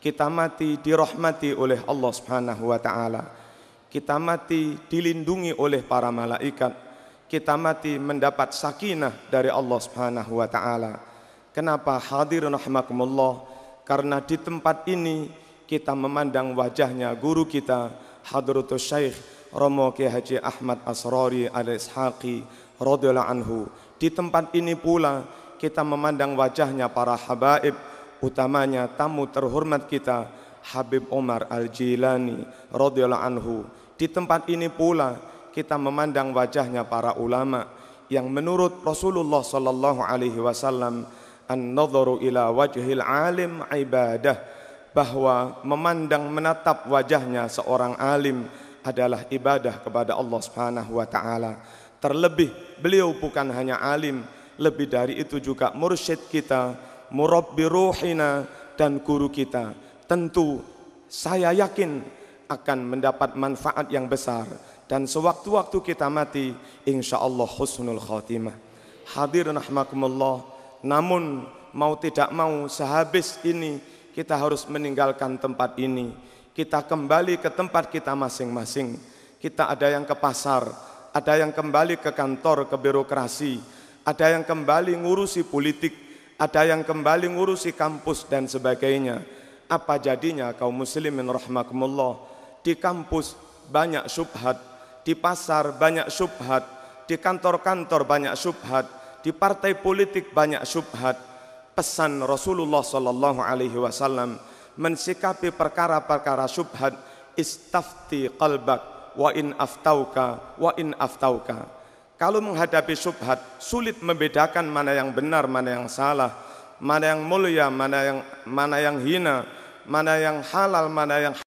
Kita mati dirahmati oleh Allah Subhanahu wa taala. Kita mati dilindungi oleh para malaikat. Kita mati mendapat sakinah dari Allah Subhanahu wa taala. Kenapa hadirin rahimakumullah? Karena di tempat ini kita memandang wajahnya guru kita Hadratus Syekh Romo Kiai Haji Ahmad Asrori Al-Ishaqi radhiyallahu anhu. Di tempat ini pula kita memandang wajahnya para habaib, utamanya tamu terhormat kita Habib Umar Al-Jilani radhiyallahu anhu. Di tempat ini pula kita memandang wajahnya para ulama yang menurut Rasulullah sallallahu alaihi wasallam, an-nadharu ila wajhil alim ibadah, bahwa memandang menatap wajahnya seorang alim adalah ibadah kepada Allah Subhanahu wa taala. Terlebih beliau bukan hanya alim, lebih dari itu juga mursyid kita, murabbi ruhina, dan guru kita. Tentu saya yakin akan mendapat manfaat yang besar, dan sewaktu-waktu kita mati insya Allah husnul khatimah. Hadirin rahimakumullah, namun mau tidak mau sehabis ini kita harus meninggalkan tempat ini. Kita kembali ke tempat kita masing-masing. Kita ada yang ke pasar, ada yang kembali ke kantor, ke birokrasi, ada yang kembali ngurusi politik, ada yang kembali ngurusi kampus dan sebagainya. Apa jadinya kaum muslimin rahimakumullah? Di kampus banyak syubhat, di pasar banyak syubhat, di kantor-kantor banyak syubhat, di partai politik banyak syubhat. Pesan Rasulullah sallallahu alaihi wasallam mensikapi perkara-perkara syubhat, istafti qalbak wa in aftauka wa in aftauka. Kalau menghadapi syubhat, sulit membedakan mana yang benar, mana yang salah, mana yang mulia, mana yang hina, mana yang halal, mana yang haram.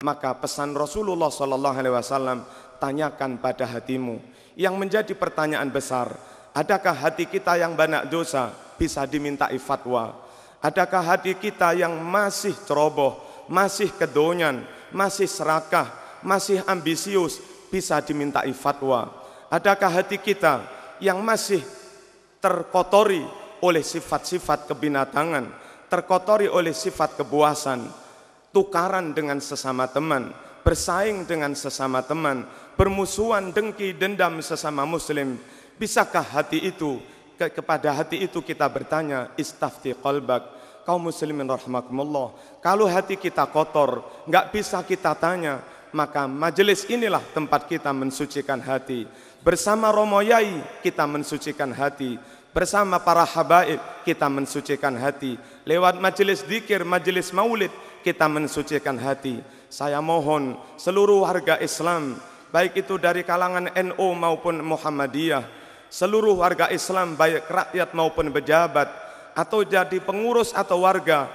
Maka pesan Rasulullah sallallahu alaihi wasallam, tanyakan pada hatimu. Yang menjadi pertanyaan besar, adakah hati kita yang banyak dosa bisa dimintai fatwa? Adakah hati kita yang masih ceroboh, masih kedonyan, masih serakah, masih ambisius bisa dimintai fatwa? Adakah hati kita yang masih terkotori oleh sifat-sifat kebinatangan, terkotori oleh sifat kebuasan, tukaran dengan sesama teman, bersaing dengan sesama teman, bermusuhan, dengki, dendam sesama muslim. Bisakah hati itu, kepada hati itu kita bertanya, istafti qalbak. Kaum muslimin rahimakumullah, kalau hati kita kotor, nggak bisa kita tanya, maka majelis inilah tempat kita mensucikan hati. Bersama Romo Yai kita mensucikan hati, bersama para habaib kita mensucikan hati, lewat majelis dzikir, majelis maulid kita mensucikan hati. Saya mohon seluruh warga Islam, baik itu dari kalangan NU maupun Muhammadiyah, seluruh warga Islam baik rakyat maupun pejabat, atau jadi pengurus atau warga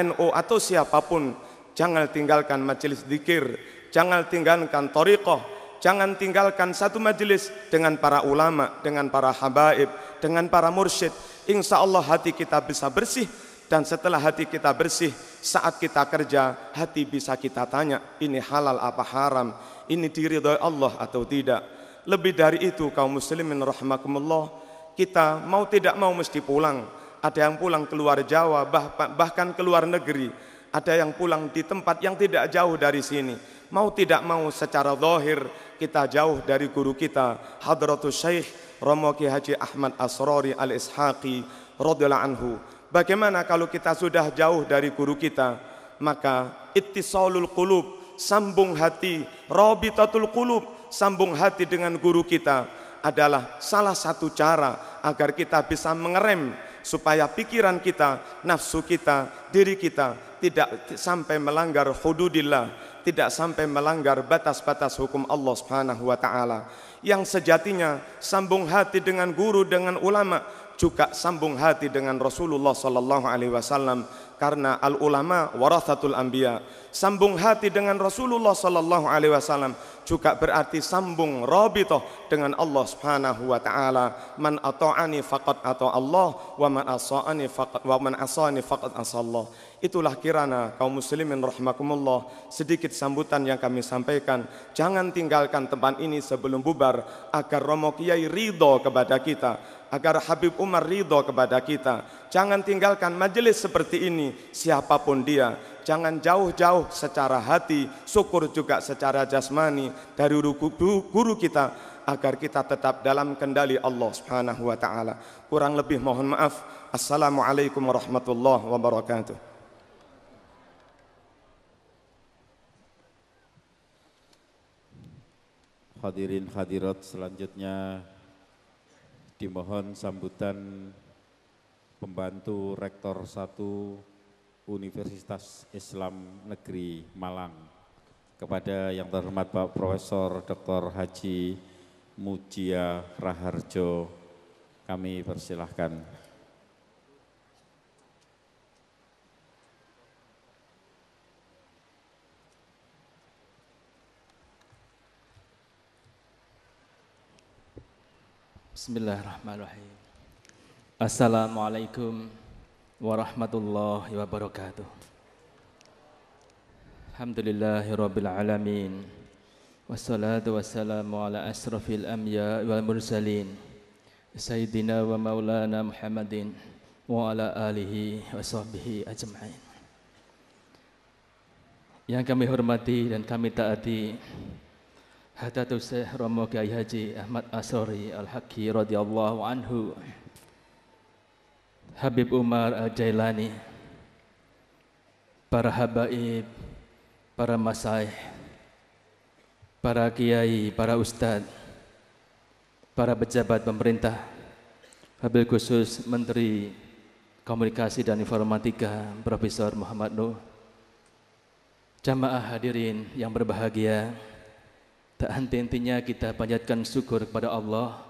NU atau siapapun, jangan tinggalkan majelis dzikir, jangan tinggalkan thariqah, jangan tinggalkan satu majelis dengan para ulama, dengan para habaib, dengan para mursyid. Insya Allah hati kita bisa bersih, dan setelah hati kita bersih, saat kita kerja, hati bisa kita tanya, ini halal apa haram, ini diridhoi Allah atau tidak. Lebih dari itu, kaum muslimin rahimakumullah, kita mau tidak mau mesti pulang. Ada yang pulang keluar Jawa, bahkan keluar negeri. Ada yang pulang di tempat yang tidak jauh dari sini. Mau tidak mau secara zahir kita jauh dari guru kita, Hadratus Syekh Romo Ki Haji Ahmad Asrori Al-Ishaqi radhiyallahu anhu. Bagaimana kalau kita sudah jauh dari guru kita? Maka ittisalul qulub, sambung hati, rabitatul qulub, sambung hati dengan guru kita adalah salah satu cara agar kita bisa mengerem supaya pikiran kita, nafsu kita, diri kita tidak sampai melanggar hududillah, tidak sampai melanggar batas-batas hukum Allah Subhanahu wa taala. Yang sejatinya sambung hati dengan guru, dengan ulama, juga sambung hati dengan Rasulullah sallallahu alaihi wasallam, karena al ulama warathatul anbiya. Sambung hati dengan Rasulullah sallallahu alaihi wasallam juga berarti sambung rabithah dengan Allah Subhanahu wa taala. Man ata'ani faqad ata Allah wa man asani faqad asallah. Itulah kirana kaum muslimin rahimakumullah sedikit sambutan yang kami sampaikan. Jangan tinggalkan tempat ini sebelum bubar, agar Romo Kiai ridho kepada kita, agar Habib Umar ridho kepada kita. Jangan tinggalkan majelis seperti ini siapapun dia. Jangan jauh-jauh secara hati, syukur juga secara jasmani dari guru kita, agar kita tetap dalam kendali Allah Subhanahu wa taala. Kurang lebih mohon maaf. Assalamualaikum warahmatullahi wabarakatuh. Hadirin hadirat, selanjutnya dimohon sambutan pembantu Rektor 1 Universitas Islam Negeri Malang kepada yang terhormat Pak Profesor Dr. Haji Mujia Raharjo, kami persilahkan. Bismillahirrahmanirrahim. Assalamualaikum warahmatullahi wabarakatuh. Alhamdulillahirabbil alamin. Wassalatu wassalamu ala asrafil anbiya wal mursalin. Sayyidina wa maulana Muhammadin wa ala alihi wa sahbihi ajma'in. Yang kami hormati dan kami taati Hadratus Syekh Romo Kiai Haji Ahmad Asrori Al-Haqqi radhiyallahu anhu, Habib Umar Al-Jailani, para habaib, para masyayikh, para kiai, para ustadz, para pejabat pemerintah, wabil khusus Menteri Komunikasi dan Informatika Profesor Muhammad Nuh, jamaah hadirin yang berbahagia, tak henti-hentinya kita panjatkan syukur kepada Allah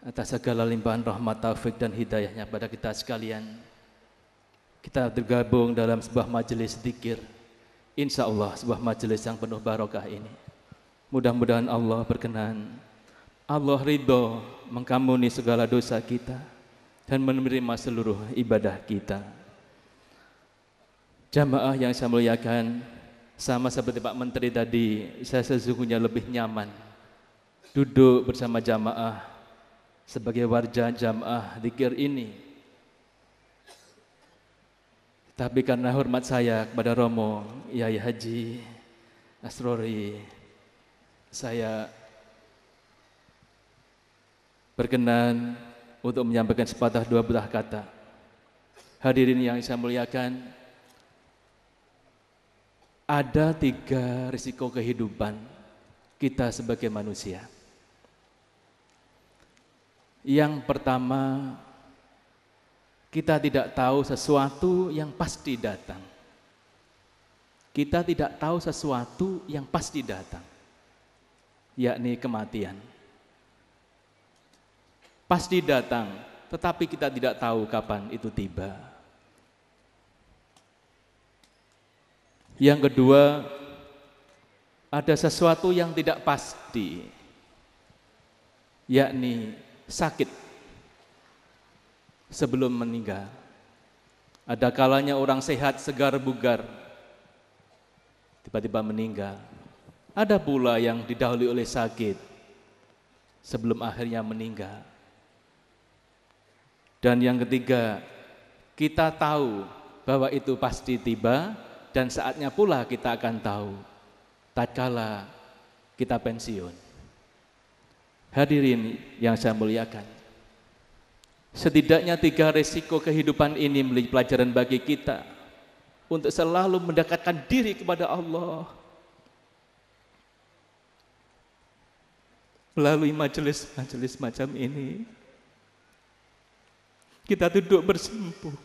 atas segala limpahan rahmat, taufik dan hidayahnya pada kita sekalian. Kita tergabung dalam sebuah majelis dzikir, insya Allah sebuah majelis yang penuh barokah ini. Mudah-mudahan Allah berkenan, Allah ridho mengampuni segala dosa kita dan menerima seluruh ibadah kita. Jamaah yang saya muliakan, sama seperti Pak Menteri tadi, saya sesungguhnya lebih nyaman duduk bersama jamaah sebagai warga jamaah zikir ini. Tapi karena hormat saya kepada Romo Yai Haji Asrori, saya berkenan untuk menyampaikan sepatah dua patah kata. Hadirin yang saya muliakan, ada 3 risiko kehidupan kita sebagai manusia. Yang pertama, kita tidak tahu sesuatu yang pasti datang. Kita tidak tahu sesuatu yang pasti datang, yakni kematian. Pasti datang, tetapi kita tidak tahu kapan itu tiba. Yang kedua, ada sesuatu yang tidak pasti, yakni sakit sebelum meninggal. Ada kalanya orang sehat, segar, bugar, tiba-tiba meninggal. Ada pula yang didahului oleh sakit sebelum akhirnya meninggal. Dan yang ketiga, kita tahu bahwa itu pasti tiba, dan saatnya pula kita akan tahu tatkala kita pensiun. Hadirin yang saya muliakan, setidaknya 3 resiko kehidupan ini menjadi pelajaran bagi kita untuk selalu mendekatkan diri kepada Allah melalui majelis-majelis macam ini. Kita duduk bersimpuh,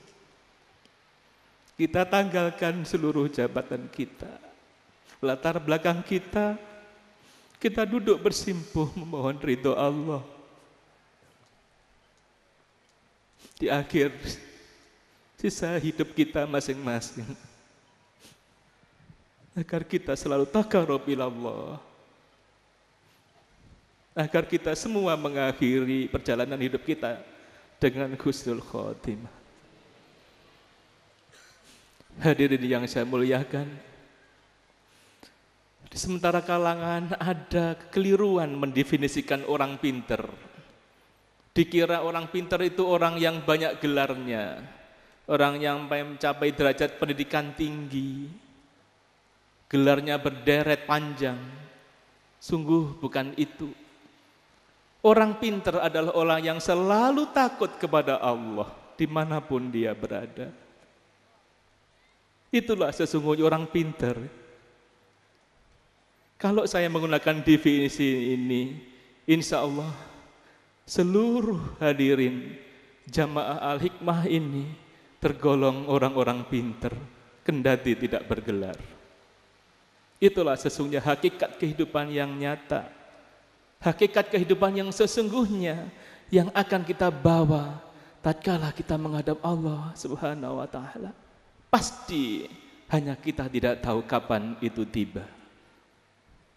kita tanggalkan seluruh jabatan kita, latar belakang kita, kita duduk bersimpuh memohon ridho Allah. Di akhir sisa hidup kita masing-masing, agar kita selalu taqarrub ilallah, agar kita semua mengakhiri perjalanan hidup kita dengan husnul khotimah. Hadirin yang saya muliakan, di sementara kalangan ada kekeliruan mendefinisikan orang pinter. Dikira orang pinter itu orang yang banyak gelarnya, orang yang mencapai derajat pendidikan tinggi, gelarnya berderet panjang. Sungguh bukan itu. Orang pinter adalah orang yang selalu takut kepada Allah dimanapun dia berada. Itulah sesungguhnya orang pinter. Kalau saya menggunakan definisi ini, insya Allah seluruh hadirin jamaah Al-Hikmah ini tergolong orang-orang pinter, kendati tidak bergelar. Itulah sesungguhnya hakikat kehidupan yang nyata. Hakikat kehidupan yang sesungguhnya yang akan kita bawa tatkala kita menghadap Allah Subhanahu wa taala. Pasti hanya kita tidak tahu kapan itu tiba.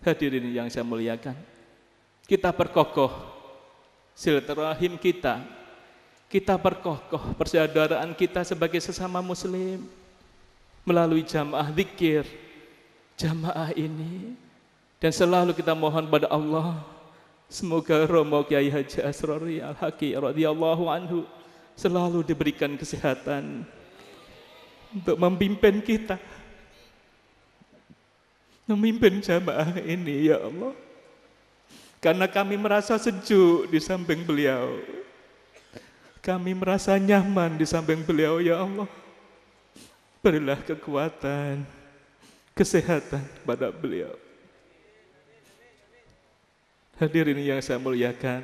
Hadirin yang saya muliakan, kita perkokoh silaturahim kita perkokoh persaudaraan kita sebagai sesama muslim melalui jamaah zikir, jamaah ini, dan selalu kita mohon pada Allah, semoga Romo Kiai Haji Asrori Al-Haqi radhiyallahu anhu selalu diberikan kesehatan untuk memimpin kita, memimpin jamaah ini, ya Allah. Karena kami merasa sejuk di samping beliau, kami merasa nyaman di samping beliau, ya Allah. Berilah kekuatan, kesehatan pada beliau. Hadirin yang saya muliakan,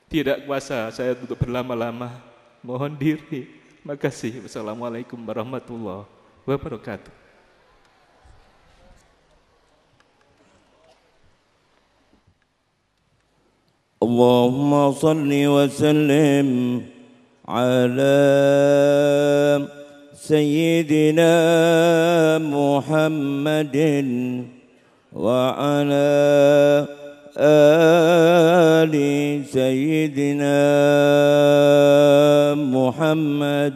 tidak kuasa saya untuk berlama-lama, mohon diri. Makasih. Wassalamualaikum warahmatullahi wabarakatuh. Allahumma salli wa sallim ala sayyidina Muhammadin wa ala Ali Sayyidina Muhammad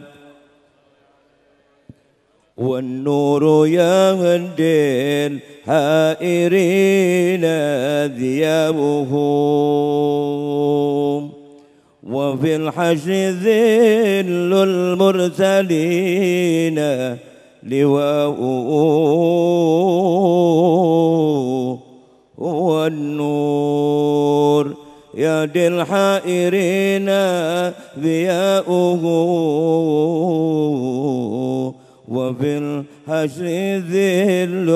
wan nuru yahdil hairina dhiyabuhum وفي الحشر ذل المرسلين لواء والنور يهدي الحائرين ضياؤه وفي الحشر ذل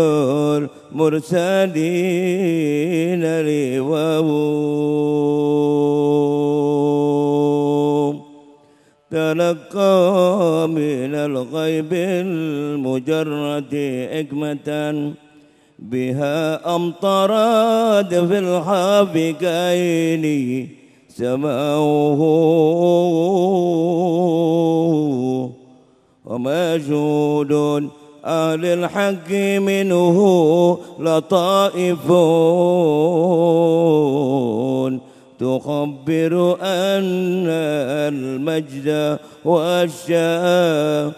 المرسلين لواء تلقى من الغيب المجرد حكمة بها أمطرت في الحافقين سماؤه ومجهود أهل الحق منه لطائف تخبر أن المجد والشاء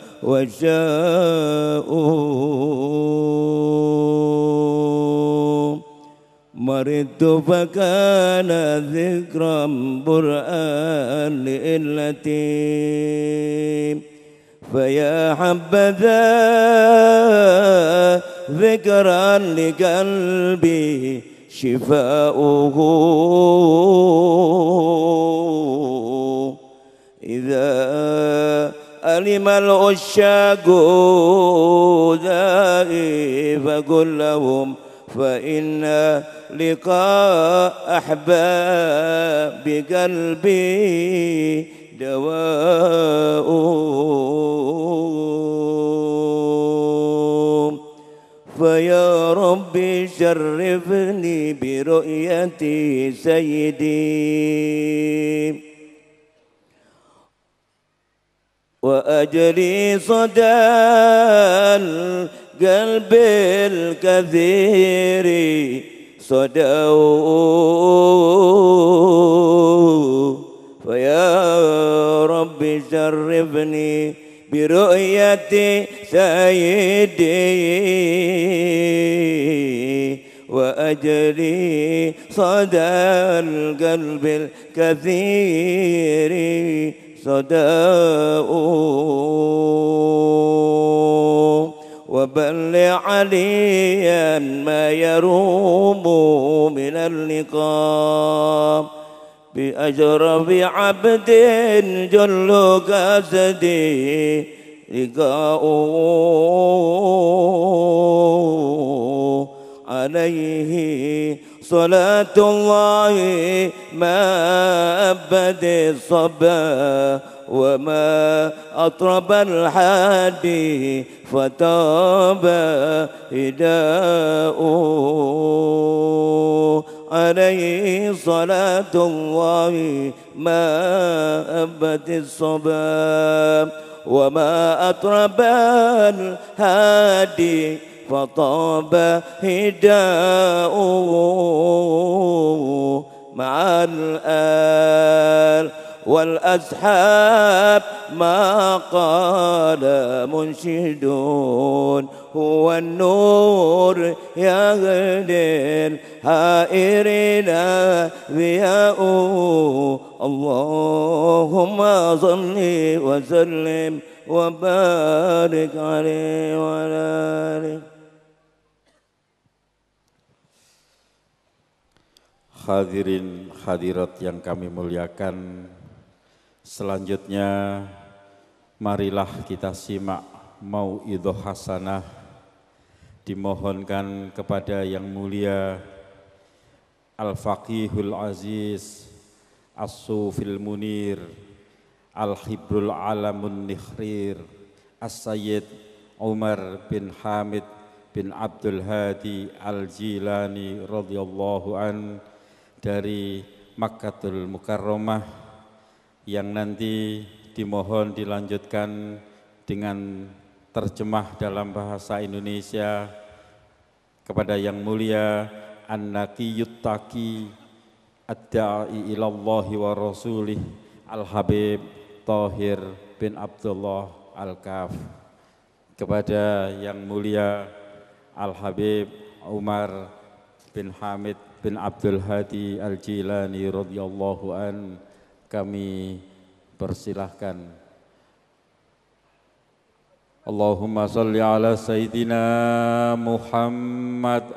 مرضت فكان ذكرا برآن لإلتي فيا حبذا ذكرا لقلبي شفاؤه إذا علم العشاق ذائي فقل لهم فإن لقاء أحباب قلبي دواء فيا ربي شرفني برؤيتي سيدي وأجري صدى القلب الكثير صدوا فيا ربي شرفني برؤية سيدي وأجري صدى القلب الكثير صداء وبلغ عليا ما يروم من اللقاء بأشرف عبد جل قصدي لقاؤه عليه صلاة الله ما أبد الصبا وما أطرب الحادي فطاب هداؤه عليه صلاة الله ما أبد الصبا وما أطرب الهادي فطاب هداؤه مع الآل والأصحاب ما قال منشدون هو النور يهدي الحائرين ضياؤه اللهم صل وسلم وبارك عليه وعلى آله. Hadirin hadirat yang kami muliakan, selanjutnya marilah kita simak mau'idhah hasanah dimohonkan kepada yang mulia Al-Faqihul Aziz As-Sufil Munir Al-Hibrul Alamun Nikhrir As-Sayyid Umar bin Hamid bin Abdul Hadi Al-Jilani radhiyallahu an dari Makkatul Mukarramah yang nanti dimohon dilanjutkan dengan terjemah dalam bahasa Indonesia kepada yang mulia An-Naqiyyut Taqi Ad-Da'i ilallahi wa rasulih Al-Habib Thahir bin Abdullah Al-Kaf, kepada yang mulia Al-Habib Umar bin Hamid bin Abdul Hadi Al-Jilani radhiyallahu an, kami persilahkan. Allahumma salli ala Sayyidina Muhammad